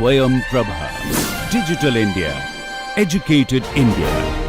Swayam Prabha. Digital India. Educated India.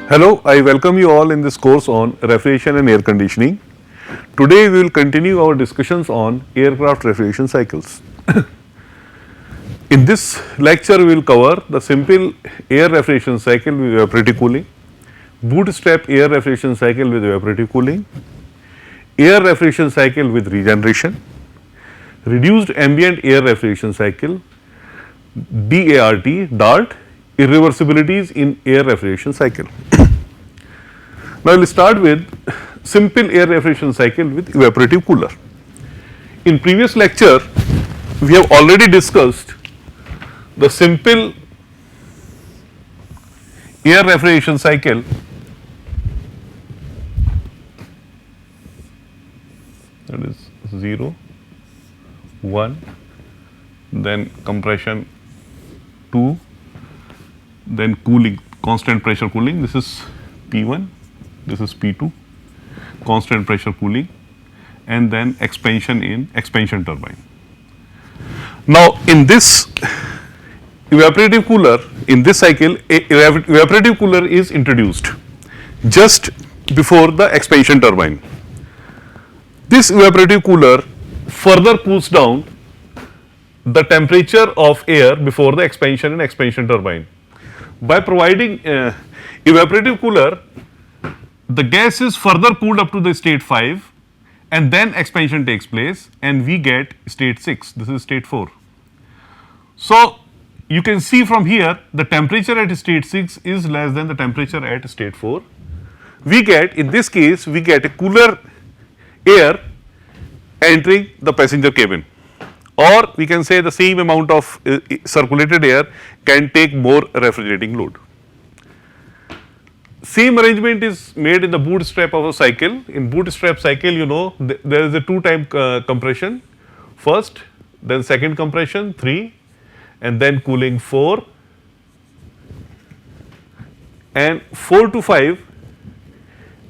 Hello, I welcome you all in this course on refrigeration and air conditioning. Today we will continue our discussions on aircraft refrigeration cycles. In this lecture we will cover the simple air refrigeration cycle with evaporative cooling, bootstrap air refrigeration cycle with evaporative cooling, air refrigeration cycle with regeneration, reduced ambient air refrigeration cycle, DART, irreversibilities in air refrigeration cycle. Now, we will start with simple air refrigeration cycle with evaporative cooler. In previous lecture, we have already discussed the simple air refrigeration cycle that is 0, 1, then compression 2, then cooling, constant pressure cooling, this is P1, this is P2, constant pressure cooling, and then expansion in expansion turbine. Now, in this evaporative cooler, in this cycle, evaporative cooler is introduced just before the expansion turbine. This evaporative cooler further cools down the temperature of air before the expansion in expansion turbine. By providing evaporative cooler, the gas is further cooled up to the state 5 and then expansion takes place and we get state 6, this is state 4. So, you can see from here the temperature at state 6 is less than the temperature at state 4. We get, in this case, we get a cooler air entering the passenger cabin, or we can say the same amount of circulated air can take more refrigerating load. Same arrangement is made in the bootstrap of a cycle. In bootstrap cycle, you know, there is a two-time compression, first, then second compression 3, and then cooling 4, and 4 to 5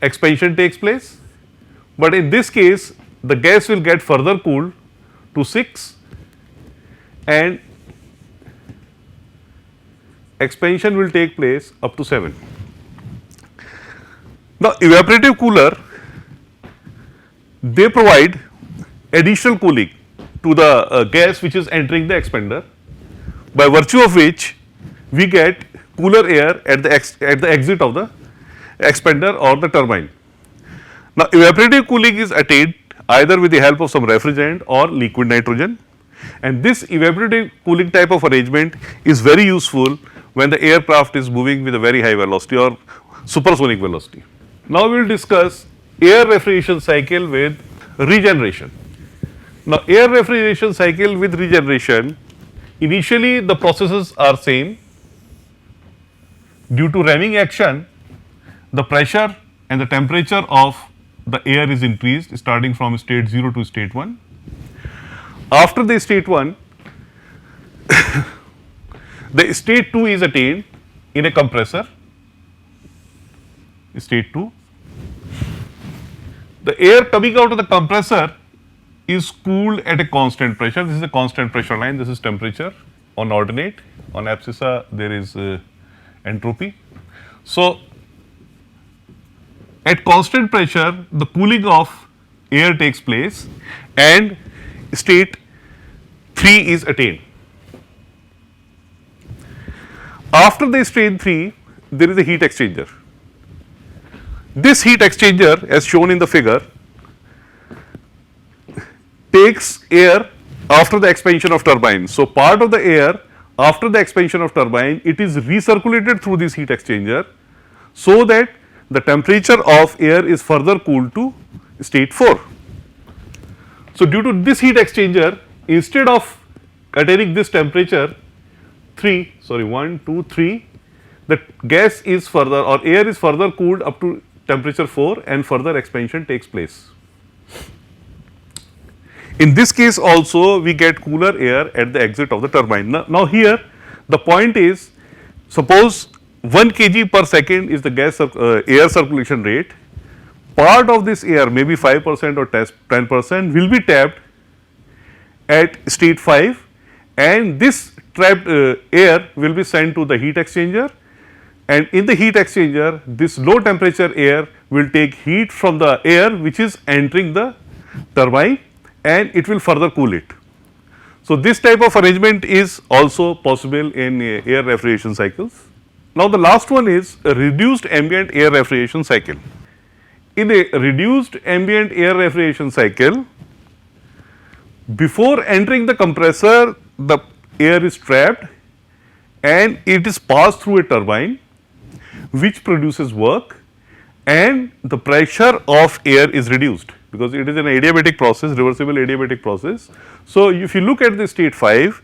expansion takes place. But in this case, the gas will get further cooled to 6 and expansion will take place up to 7. Now, evaporative cooler, they provide additional cooling to the gas which is entering the expander, by virtue of which we get cooler air at the exit of the expander or the turbine. Now, evaporative cooling is attained either with the help of some refrigerant or liquid nitrogen, and this evaporative cooling type of arrangement is very useful when the aircraft is moving with a very high velocity or supersonic velocity. Now, we will discuss air refrigeration cycle with regeneration. Now, air refrigeration cycle with regeneration, initially the processes are same. Due to ramming action, the pressure and the temperature of the air is increased starting from state 0 to state 1. After the state 1, the state 2 is attained in a compressor, state 2. The air coming out of the compressor is cooled at a constant pressure. This is a constant pressure line, this is temperature on ordinate, on abscissa there is entropy. So, at constant pressure the cooling of air takes place and state 3 is attained. After the state 3, there is a heat exchanger. This heat exchanger, as shown in the figure, takes air after the expansion of turbine. So, part of the air after the expansion of turbine, it is recirculated through this heat exchanger, so that the temperature of air is further cooled to state 4. So, due to this heat exchanger, instead of attaining this temperature 1, 2, 3, the gas is further or air is further cooled up to temperature 4 and further expansion takes place. In this case also we get cooler air at the exit of the turbine. Now here the point is, suppose 1 kg per second is the air circulation rate. Part of this air, maybe 5% or 10%, will be tapped at state 5, and this trapped air will be sent to the heat exchanger, and in the heat exchanger this low temperature air will take heat from the air which is entering the turbine and it will further cool it. So, this type of arrangement is also possible in air refrigeration cycles. Now, the last one is a reduced ambient air refrigeration cycle. In a reduced ambient air refrigeration cycle, before entering the compressor, the air is trapped and it is passed through a turbine which produces work, and the pressure of air is reduced because it is an adiabatic process, reversible adiabatic process. So, if you look at the state 5,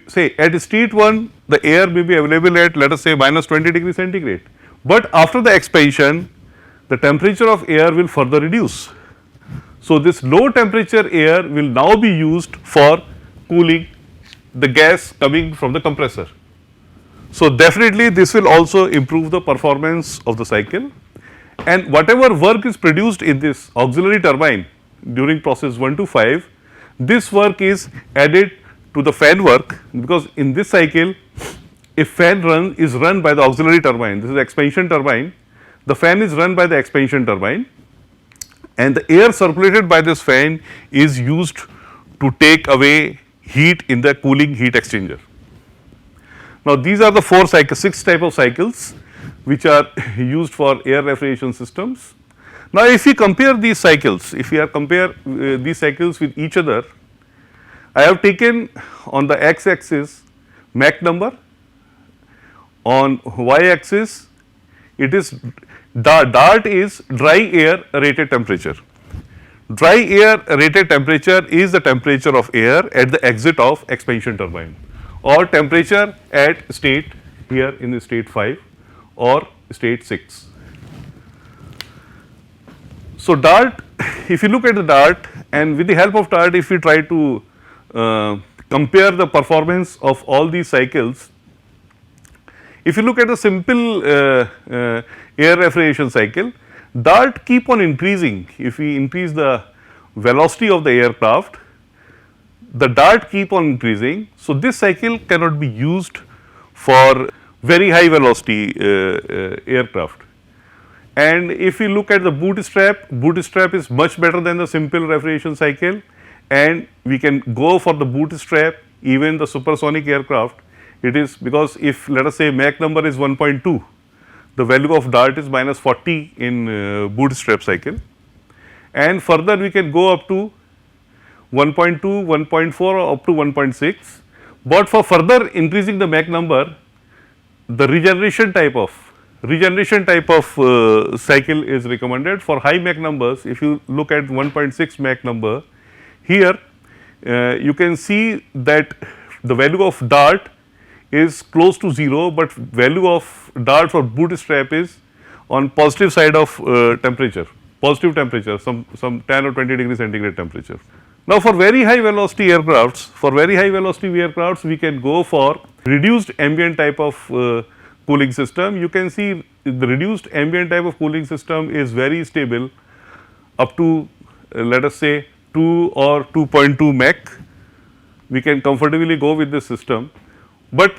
say at state 1 the air may be available at, let us say, minus 20 degree centigrade, but after the expansion the temperature of air will further reduce. So, this low temperature air will now be used for cooling the gas coming from the compressor. So, definitely this will also improve the performance of the cycle, and whatever work is produced in this auxiliary turbine during process 1 to 5, this work is added to the fan work, because in this cycle a fan is run by the auxiliary turbine. This is expansion turbine. The fan is run by the expansion turbine, and the air circulated by this fan is used to take away heat in the cooling heat exchanger. Now, these are the 6 type of cycles which are used for air refrigeration systems. Now, if we compare these cycles, these cycles with each other, I have taken on the x axis Mach number, on y axis it is dart is dry air rated temperature. Dry air rated temperature is the temperature of air at the exit of expansion turbine, or temperature at state here in the state 5 or state 6. So, dart, if you look at the dart, and with the help of dart if we try to compare the performance of all these cycles, if you look at the simple air refrigeration cycle, dart keep on increasing. If we increase the velocity of the aircraft, the dart keep on increasing. So, this cycle cannot be used for very high velocity aircraft. And if we look at the bootstrap is much better than the simple refrigeration cycle, and we can go for the bootstrap even the supersonic aircraft. It is because if let us say Mach number is 1.2, the value of dart is minus 40 in bootstrap cycle, and further we can go up to 1.2, 1.4 or up to 1.6, but for further increasing the Mach number, the regeneration type of cycle is recommended for high Mach numbers. If you look at 1.6 Mach number, here you can see that the value of dart is close to 0, but value of dart for bootstrap is on positive side of positive temperature, some 10 or 20 degree centigrade temperature. Now, for very high velocity aircrafts, we can go for reduced ambient type of cooling system. You can see the reduced ambient type of cooling system is very stable up to let us say 2 or 2.2 Mach. We can comfortably go with this system, but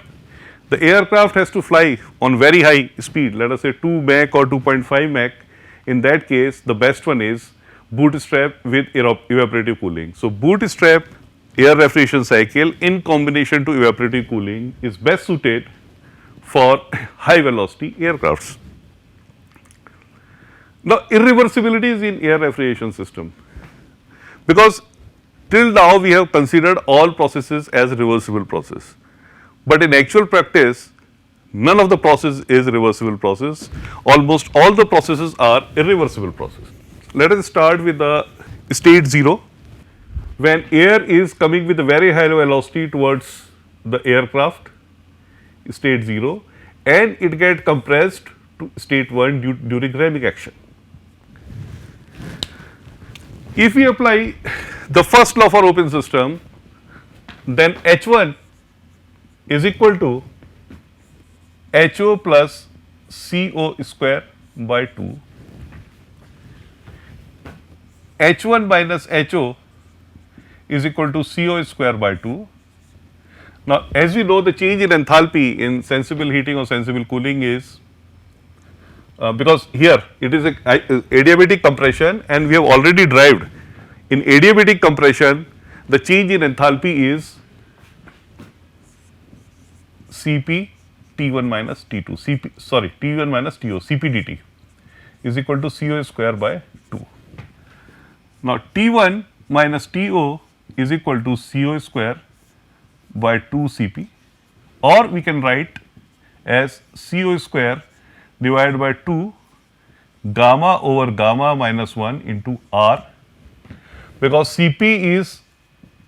the aircraft has to fly on very high speed, let us say 2 Mach or 2.5 Mach. In that case, the best one is bootstrap with evaporative cooling. So, bootstrap air refrigeration cycle in combination to evaporative cooling is best suited for high velocity aircrafts. Now, irreversibilities in air refrigeration system, because till now we have considered all processes as reversible process, but in actual practice none of the process is reversible process, almost all the processes are irreversible process. Let us start with the state 0 when air is coming with a very high velocity towards the aircraft, state 0, and it get compressed to state 1 during ramming action. If we apply the first law for open system, then H1 is equal to HO plus CO square by 2. H1 minus HO is equal to CO square by 2. Now, as we know, the change in enthalpy in sensible heating or sensible cooling is because here it is a adiabatic compression, and we have already derived in adiabatic compression the change in enthalpy is Cp T1 minus T2, T1 minus TO, Cp dt is equal to CO square by 2. Now, T1 minus TO is equal to CO square by 2 Cp, or we can write as CO square divided by 2 gamma over gamma minus 1 into R, because Cp is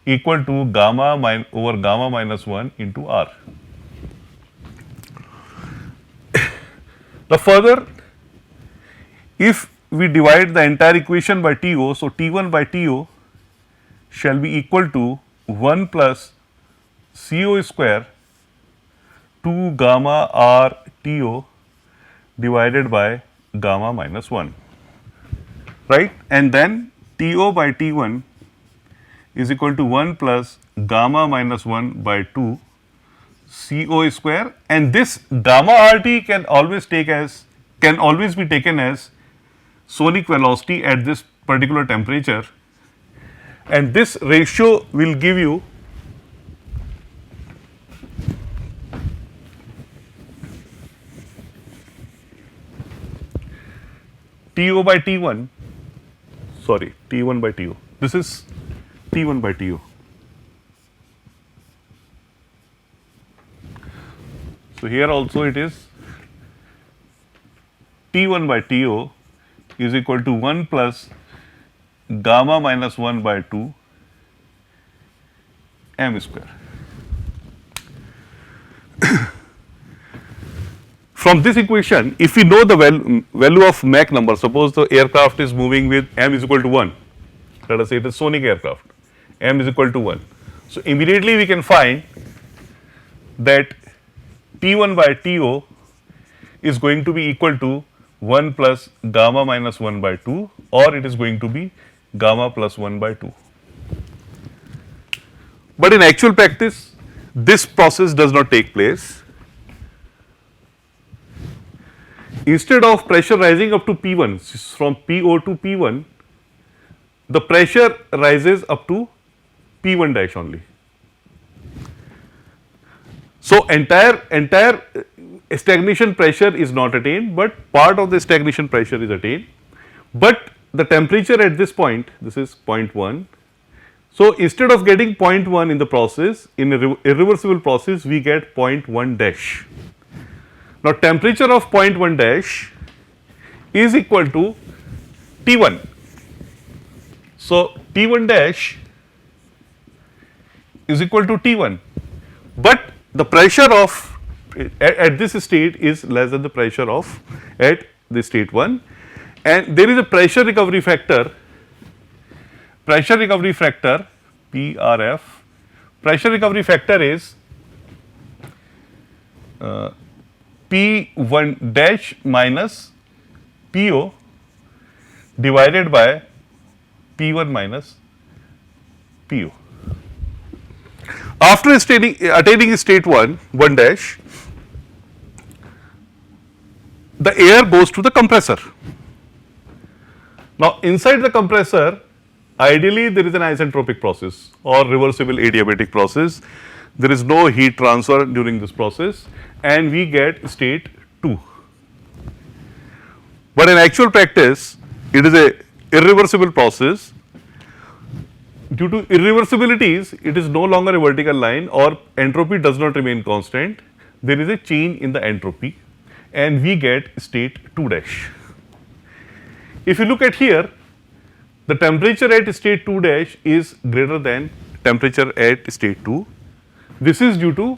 equal to gamma over gamma minus 1 into R. Now, further, if we divide the entire equation by TO, so T1 by TO shall be equal to 1 plus CO square 2 gamma R TO divided by gamma minus 1, right, and then TO by T1 is equal to 1 plus gamma minus 1 by 2 CO square, and this gamma RT can always be taken as sonic velocity at this particular temperature, and this ratio will give you TO by T1, sorry, T1 by TO. This is T1 by TO. So, here also it is T1 by TO is equal to 1 plus gamma minus 1 by 2 m square. From this equation, if we know the value of Mach number, suppose the aircraft is moving with m is equal to 1, let us say it is sonic aircraft, m is equal to 1. So, immediately we can find that T1 by TO is going to be equal to 1 plus gamma minus 1 by 2, or it is going to be gamma plus 1 by 2. But in actual practice, this process does not take place. Instead of pressure rising up to P1, from PO to P1, the pressure rises up to P1 dash only. So, entire stagnation pressure is not attained, but part of the stagnation pressure is attained, but the temperature at this point, this is 0.1. So, instead of getting 0.1 in the process, in a irreversible process, we get 0.1 dash. Now, temperature of 0.1 dash is equal to T1. So, T1 dash is equal to T1, but the pressure of at this state is less than the pressure of at the state 1, and there is a pressure recovery factor PRF. Pressure recovery factor is P1 dash minus PO divided by P1 minus PO. After attaining state 1 dash, the air goes to the compressor. Now, inside the compressor, ideally there is an isentropic process or reversible adiabatic process. There is no heat transfer during this process, and we get state 2. But in actual practice, it is a irreversible process. Due to irreversibilities, it is no longer a vertical line, or entropy does not remain constant. There is a change in the entropy, and we get state 2 dash. If you look at here, the temperature at state 2 dash is greater than temperature at state 2. This is due to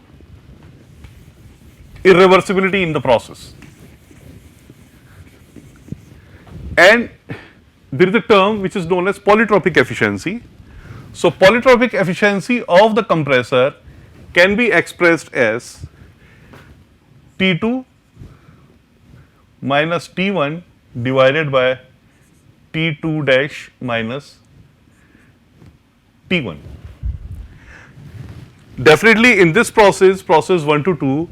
irreversibility in the process. And there is a term which is known as polytropic efficiency. So, polytropic efficiency of the compressor can be expressed as T2 minus T1 divided by T2 dash minus T1. Definitely in this process, process 1 to 2,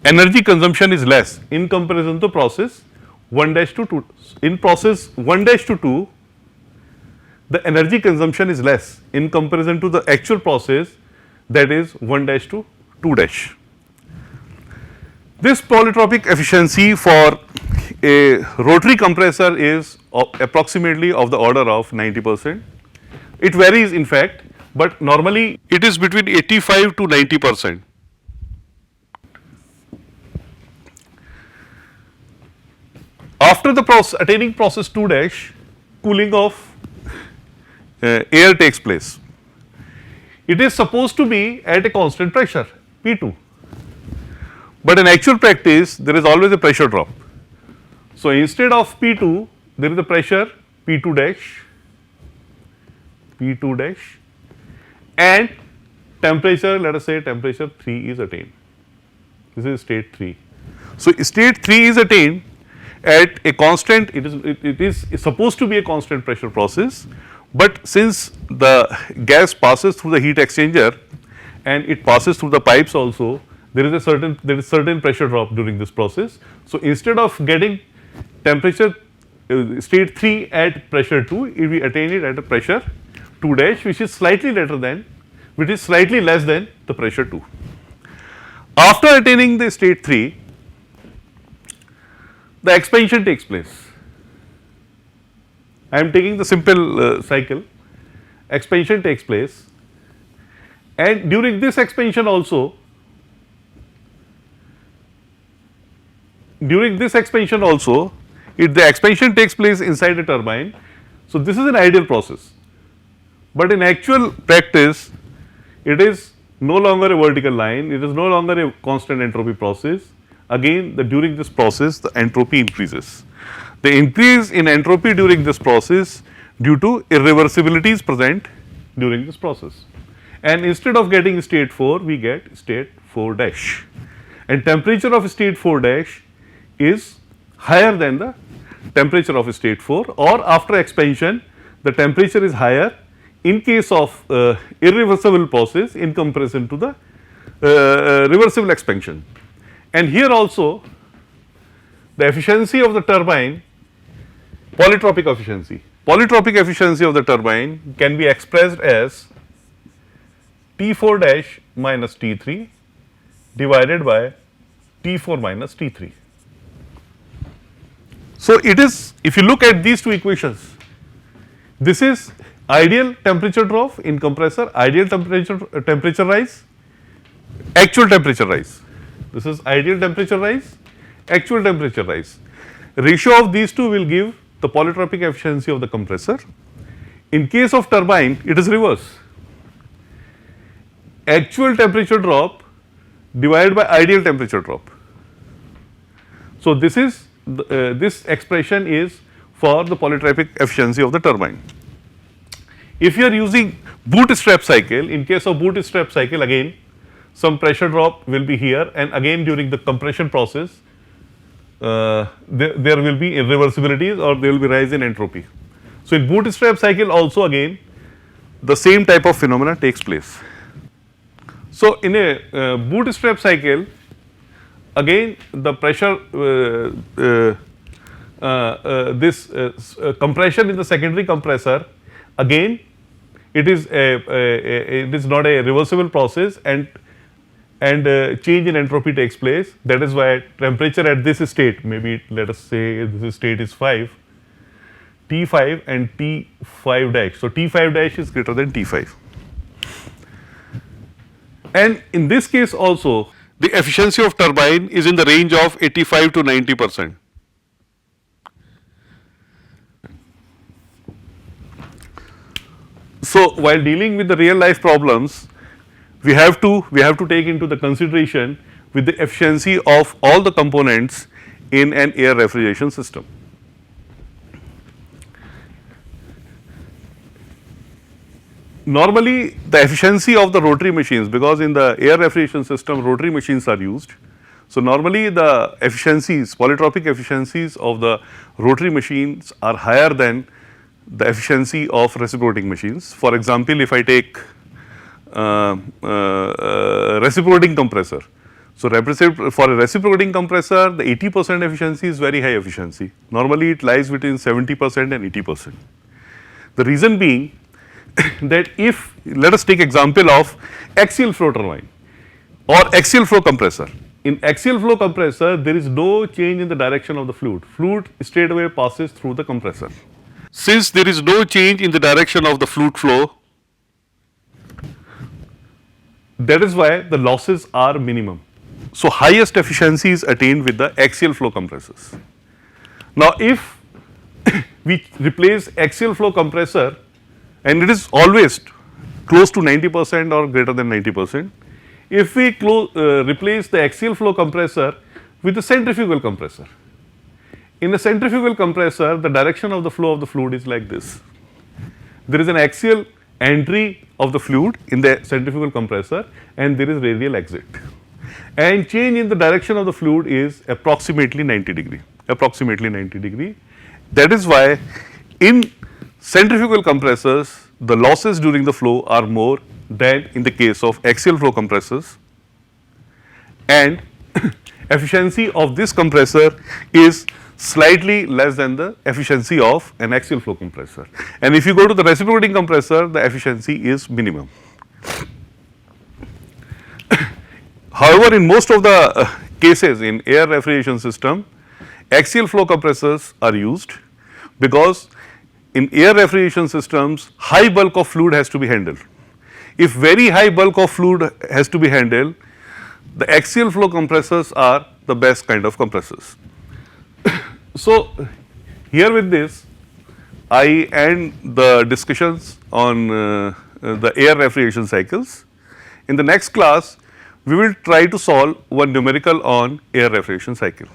energy consumption is less in comparison to process 1 dash to 2. In process 1 dash to 2, the energy consumption is less in comparison to the actual process, that is 1 dash to 2 dash. This polytropic efficiency for a rotary compressor is approximately of the order of 90%. It varies in fact, but normally it is between 85 to 90%. After the attaining process 2 dash, cooling of air takes place. It is supposed to be at a constant pressure P2, but in actual practice there is always a pressure drop. So, instead of P2 there is a pressure P2 dash and temperature, let us say temperature 3 is attained. This is state 3. So, state 3 is attained at a constant, it is supposed to be a constant pressure process, but since the gas passes through the heat exchanger and it passes through the pipes also, there is certain pressure drop during this process. So, instead of getting temperature state 3 at pressure 2, we attain it at a pressure 2 dash, which is slightly less than the pressure 2. After attaining the state 3, the expansion takes place. I am taking the simple cycle. Expansion takes place, and during this expansion also, the expansion takes place inside a turbine. So, this is an ideal process, but in actual practice it is no longer a vertical line, it is no longer a constant entropy process. Again, during this process the entropy increases. The increase in entropy during this process due to irreversibilities present during this process, and instead of getting state 4 we get state 4 dash, and temperature of state 4 dash is higher than the temperature of state 4, or after expansion the temperature is higher in case of irreversible process in comparison to the reversible expansion. And here also the efficiency of the turbine, polytropic efficiency of the turbine can be expressed as T4 dash minus T3 divided by T4 minus T3. So, it is, if you look at these two equations, this is ideal temperature drop in compressor, ideal temperature rise, actual temperature rise. This is ideal temperature rise, actual temperature rise. Ratio of these two will give the polytropic efficiency of the compressor. In case of turbine, it is reverse. Actual temperature drop divided by ideal temperature drop. So, this is this expression is for the polytropic efficiency of the turbine. If you are using bootstrap cycle, in case of bootstrap cycle, again some pressure drop will be here, and again during the compression process there will be irreversibilities or there will be rise in entropy. So, in bootstrap cycle also again the same type of phenomena takes place. So, in a bootstrap cycle again the pressure compression in the secondary compressor, again it is not a reversible process, and change in entropy takes place. That is why temperature at this state, maybe let us say this state is 5, T5 and T5 dash. So, T5 dash is greater than T5, and in this case also the efficiency of turbine is in the range of 85 to 90%. So, while dealing with the real life problems, we have to take into the consideration with the efficiency of all the components in an air refrigeration system. Normally, the efficiency of the rotary machines, because in the air refrigeration system rotary machines are used. So, normally the efficiencies, polytropic efficiencies of the rotary machines are higher than the efficiency of reciprocating machines. For example, if I take reciprocating compressor. So, for a reciprocating compressor, the 80% efficiency is very high efficiency. Normally, it lies between 70% and 80%. The reason being that if, let us take example of axial flow turbine or axial flow compressor. In axial flow compressor, there is no change in the direction of the fluid. Fluid straight away passes through the compressor. Since there is no change in the direction of the fluid flow, that is why the losses are minimum. So, highest efficiency is attained with the axial flow compressors. Now, if we replace axial flow compressor, and it is always close to 90% or greater than 90%, if we replace the axial flow compressor with a centrifugal compressor. In a centrifugal compressor, the direction of the flow of the fluid is like this. There is an axial entry of the fluid in the centrifugal compressor and there is radial exit. And change in the direction of the fluid is approximately 90 degree, That is why in centrifugal compressors, the losses during the flow are more than in the case of axial flow compressors, and efficiency of this compressor is slightly less than the efficiency of an axial flow compressor. And if you go to the reciprocating compressor, the efficiency is minimum. However, in most of the cases in air refrigeration system, axial flow compressors are used because in air refrigeration systems, high bulk of fluid has to be handled. If very high bulk of fluid has to be handled, the axial flow compressors are the best kind of compressors. So, here with this, I end the discussions on the air refrigeration cycles. In the next class, we will try to solve one numerical on air refrigeration cycle.